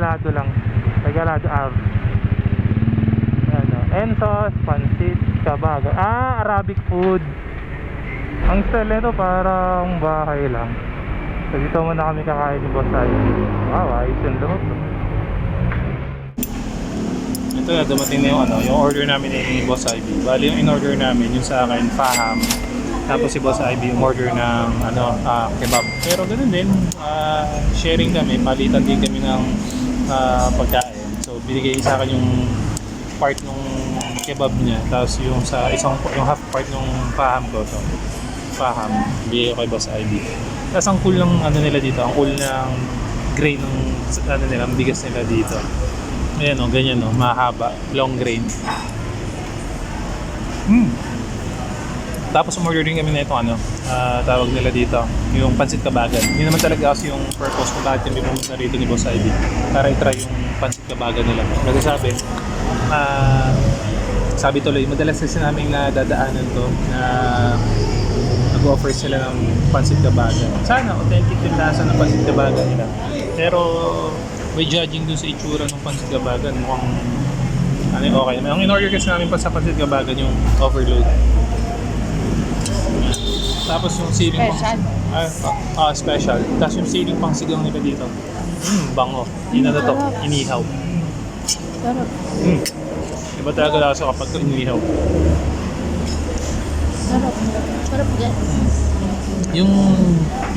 Regalado lang. Regalado Ave. Ano, Ensos, Pansit, Kabagan. Arabic food. Ang style nito parang bahay lang. So dito muna kami kakain ni Boss Ivy. Wow, ayos yung loob. Ito na, dumating na yung yung order namin ni Boss Ivy. Bali yung in-order namin, yung sa akin, Faham. Tapos si Boss Ivy yung order ng kebab. Pero ganoon din, sharing kami, palitan din kami ng pagkain. So binigay sa akin yung part ng kebab niya, tapos yung yung half part ng Faham ko to. Faham, bigay ko kay Boss Ivy. Tapos ang cool ng nila dito, ang cool ng grain ng nila, ang bigas nila dito. Ayan ganyan mahaba, long grain. Tapos umorder din kami na ito tawag nila dito, yung Pansit Kabagan. Yun naman talaga kasi yung purpose kung bakit kami pumunta rito ni Boss Ivy, para i-try yung Pansit Kabagan nila. Kasi sabi tuloy, madalas kasi namin nadadaanan to na nag-offer sila ng Pansit Kabagan. Sana authentic yung lasa ng Pansit Kabagan nila. Pero by judging dun sa itsura ng Pansit Kabagan, mukhang okay. Ang in-order kasi namin pa sa Pansit Kabagan yung overload. Tapos yung siling pang special. Tapos yung siling pang sigang nila dito. Bango. Yun to, inihaw. Sarap. Iba talaga lasa kapag ito inihaw. Sarap. Sarap yan. Yung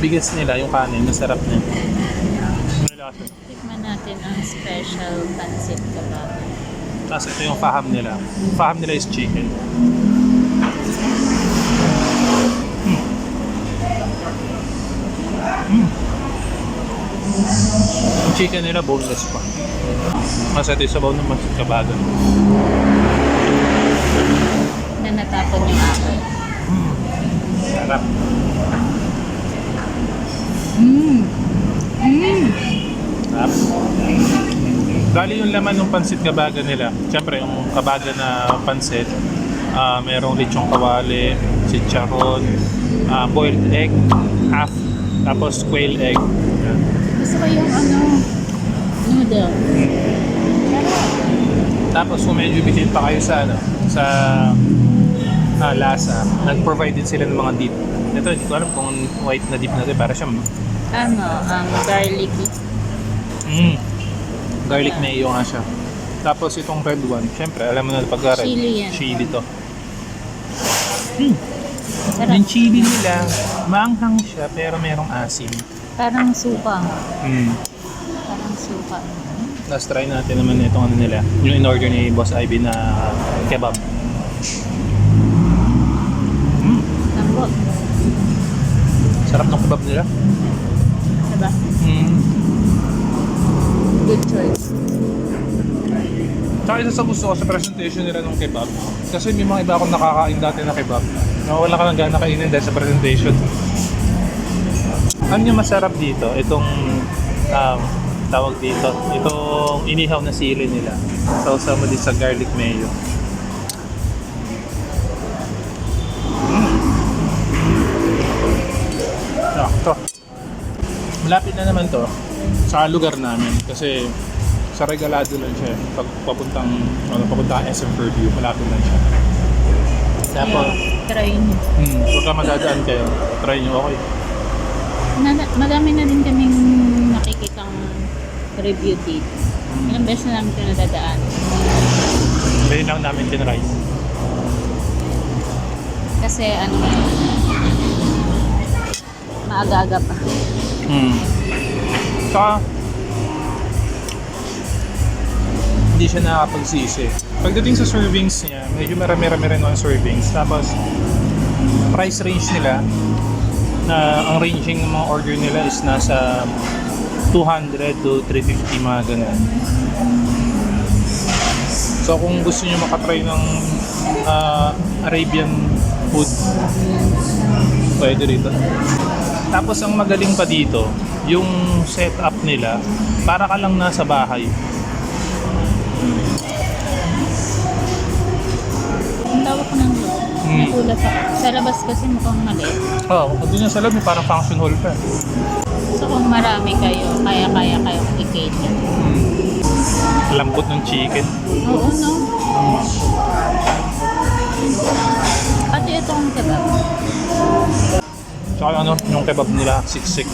bigas nila, yung kanin, masarap niya. Ano lasa? Tikman natin ang special Pansit Kabagan. Tapos ito yung Faham nila. Faham nila is chicken. Yung chicken nila boneless pa. Mas ito yung sabaw ng Pansit Kabagan. Na natapon yung apple. Sarap. Sarap. Bali yung laman ng Pansit Kabagan nila. Siyempre yung kabagan na pansit, merong lechong kawali, chicharon, boiled egg, half, tapos quail egg. Yan. Gusto ko yung noodle. Tapos kung medyo bitin pa kayo sa lasa, nag-provide din sila ng mga dip. Ito, hindi ko alam kung white na dip natin, para siyang Garlic. Garlic mayo nga siya. Tapos itong red one, syempre alam mo na pag red, Chili yan. chili to. Sarap. Yung chili nila, maanghang siya pero merong asim. Parang suka. Parang suka. Let's try natin naman itong nila, yung in-order ni Boss Ivy na kebab. Lambot. Sarap ng kebab nila. Diba? Good choice. Tsaka isa sa gusto ko sa presentation nila ng kebab, kasi may mga iba akong nakakain dati na kebab, nawala ka ng gana kainin dahil sa presentation. Ano yung masarap dito? Itong tawag dito, itong inihaw na sili nila. Sausaw mo din sa garlic mayo. To. Malapit na naman to sa lugar namin kasi sa Regalado lang siya. Pag papuntang SM Purview, malapit lang siya. Tapos, Try nyo. pagka madadaan kayo, try nyo, okay. Madami na din kaming nakikitang review dito. Ilang beses na namin ito nadadaan. Ngayon lang namin tinry. Kasi maaga-aga pa. Saka, hindi siya nakakapagsisi. Pagdating sa servings niya, medyo marami-rami rin ang servings. Tapos, price range nila, ang ranging ng mga order nila is nasa 200 to 350, mga ganun. So kung gusto niyo makatry ng Arabian food, pwede rito. Tapos ang magaling pa dito, yung setup nila, para ka lang nasa bahay. Ang tawag ko ng loob. Nagulat ako. Sa labas kasi mukhang maliit. Oo, pag din sa loob, parang function hall pa. So kung marami kayo, kaya-kaya kayong i-cater. Lambot ng chicken. Oo, no? Pati itong kebab. Tsaka ano, yung kebab nila, siksik.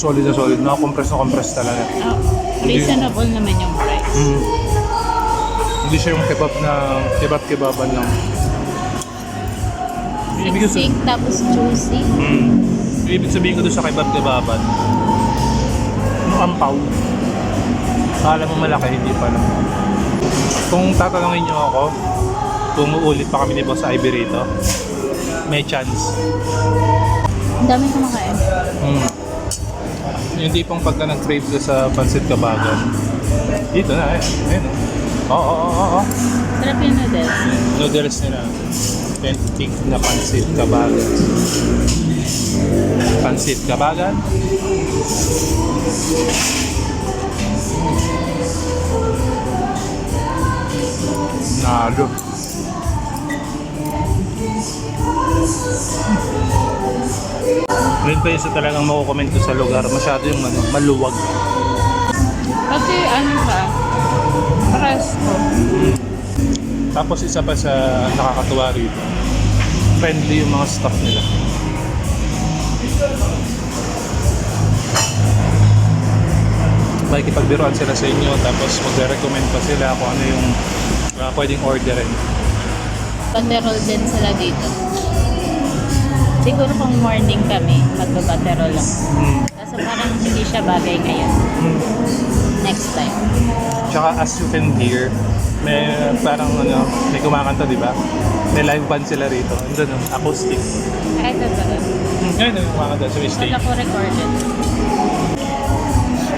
Solid na solid. Na compress talaga. Oh, reasonable naman yung price. Hindi siya yung kebab na kebab-kebaban lang. Siksik, tapos juicy. Ibig sabihin ko doon sa kebab-kebaban, yung ampaw. Akala mo malaki, hindi pala. Kung tatanungin niyo ako, kung uulit pa kami ni Boss Ivy rito, may chance. Ang dami kumakain. Yung tipong pagka nag-crave ka sa pancit kabagan, dito na, ayun. Oo. Sarap yung noodles. Noodles nila. Authentic na pancit kabagan. Pancit kabagan. Nalo. Ngayon pa yun sa talagang makukomment ko sa lugar. Masyado yung maluwag. Kasi ano siya, presko. Tapos isa pa sa nakakatuwa rito, friendly yung mga staff nila. Makikipagbiruan sila sa inyo, tapos magre-recommend pa sila kung ano yung pwedeng orderin. Baterol din sila dito. Siguro kung morning kami, magbabaterol lang. Kaso parang hindi siya bagay ngayon. Next time. Tsaka as you can hear, may parang ano, may kumakanta, di ba? May live band sila rito. Ando no, acoustic. Kahit na ba? Ngayon yung kumakanta sa stage. Wala ko recorded.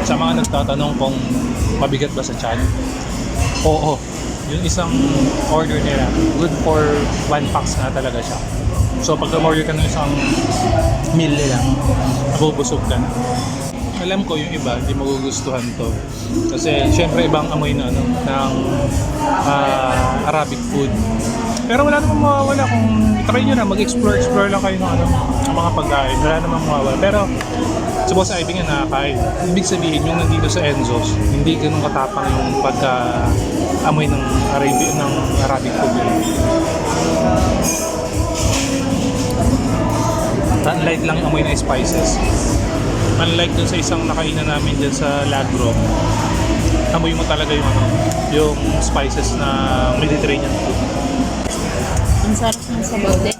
Sa mga nagtatanong kung mabigat ba sa tiyan, oo. Yung isang order nila, good for 1 packs na talaga siya. So pag order ka ng isang meal nila, nabubusog ka na. Alam ko yung iba, hindi magugustuhan to. Kasi syempre ibang amoy na ano, ng Arabic food. Pero wala namang mawawala kung try nyo na, mag-explore lang kayo ng ano, ng mga pagkain. Wala namang mawawala. Pero sa Boss Ivy nga nakakain. Ibig sabihin yung nandito sa Enzo's, hindi ganun katapang yung pagka-amoy ng Arabic food yun. Light lang yung amoy ng spices. Unlike dun sa isang nakainan namin dyan sa Lagro, amoy mo talaga yung ano, yung spices na Mediterranean food. Ang sarap ng sabaw din.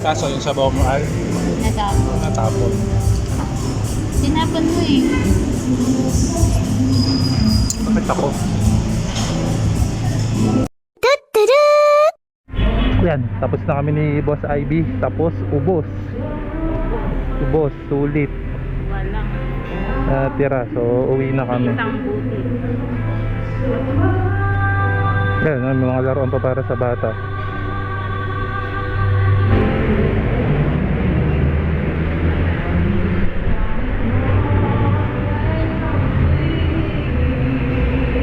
Kaso yung sabaw mo ay natapon. Tinapon mo eh. Bakit ako? Yan, tapos na kami ni Boss Ivy. Tapos ubos, sulit. Walang. Tira, so uwi na kami. Isang buti. Yan, may mga laruan pa para sa bata.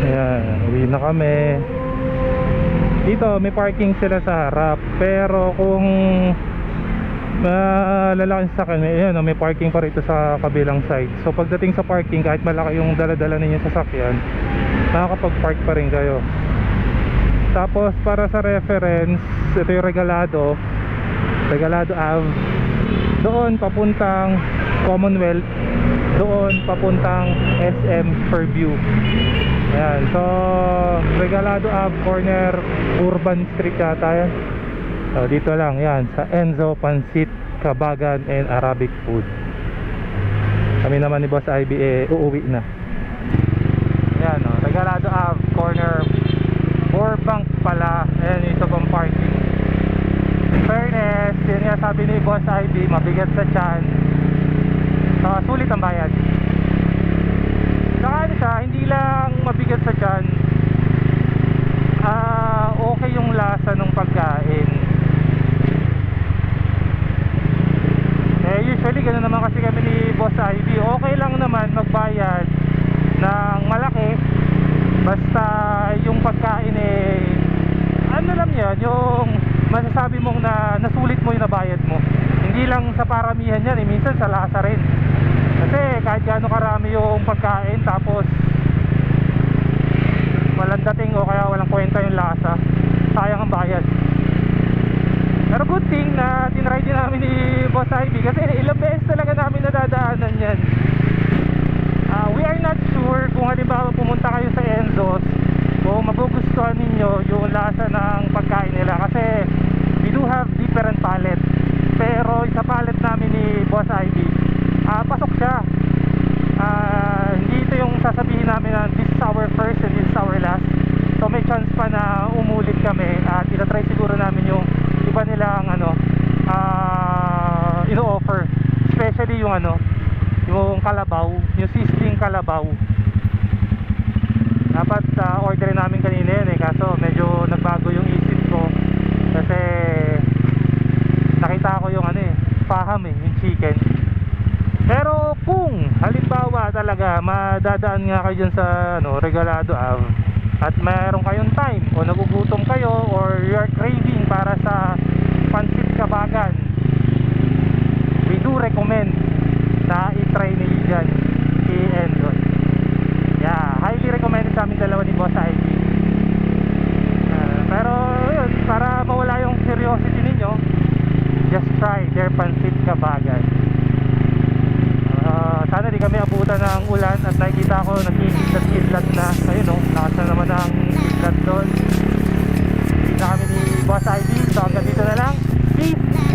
Ayan, uwi na kami. Dito may parking sila sa harap, pero kung lalaking sa kanya, ayan, may parking pa rito sa kabilang side. So pagdating sa parking, kahit malaki yung dala-dala ninyo sasakyan, nakakapag-park pa rin kayo. Tapos para sa reference, ito yung Regalado Ave, doon papuntang Commonwealth, doon papuntang SM Fairview. Ayan, so Regalado Ave, corner Urban Street yata yan. So dito lang yan sa Enzo Pancit Kabagan and Arabic Food. Kami naman ni Boss Ivy uuwi na. Ayan o, Regalado Ave, corner Burbank pala. Ayan yung isa pang parking. In fairness, yun nga sabi ni Boss Ivy, mabigat sa tiyan. Sulit ang bayad. Saka ano siya, hindi lang mabigat sa tiyan, okay yung lasa ng pagkain. Usually gano'n naman kasi kami ni Boss Ivy. Okay lang naman magbayad ng malaki, basta yung pagkain ano lang yan, yung masasabi mong na nasulit mo yung nabayad mo. Hindi lang sa paramihan yan eh, minsan sa lasa rin. Kasi kahit gaano karami yung pagkain tapos walang dating o kaya walang kwenta yung lasa, sayang ang bayad. Pero good thing na tinry din namin ni Boss Ivy kasi ilang beses talaga namin nadadaanan yan. We are not sure kung halimbawa pumunta kayo sa Enzo's kung magugustuhan ninyo yung lasa ng pagkain nila kasi we do have different palette. Pero sa palette namin ni Boss Ivy, pasok siya. Hindi ito yung sasabihin namin na this is our first and this is our last. So may chance pa na umulit kami at itatry siguro namin yung iba nilang ino-offer, especially yung yung kalabaw, yung sizzling kalabaw. Dapat orderin namin kanina yan eh, kaso medyo nagbago yung isip ko kasi nakita ko yung faham yung chicken. Pero kung halimbawa talaga madadaan nga kayo dyan sa Regalado Ave at mayroon kayong time o nagugutom kayo or you are craving para sa pansit kabagan, we do recommend na i-try nyo dyan si Enzo's. Yeah, highly recommended sa amin dalawa ni Boss Ivy. Pero yun, para mawala yung curiosity ninyo, just try their pansit kabagan. Sana di kami abutan ng ulan at nakikita ko nag-kidlat na. Ayun lakas na naman ang kidlat doon. Hindi na kami ni Boss Ivy. So hanggang dito na lang. Peace!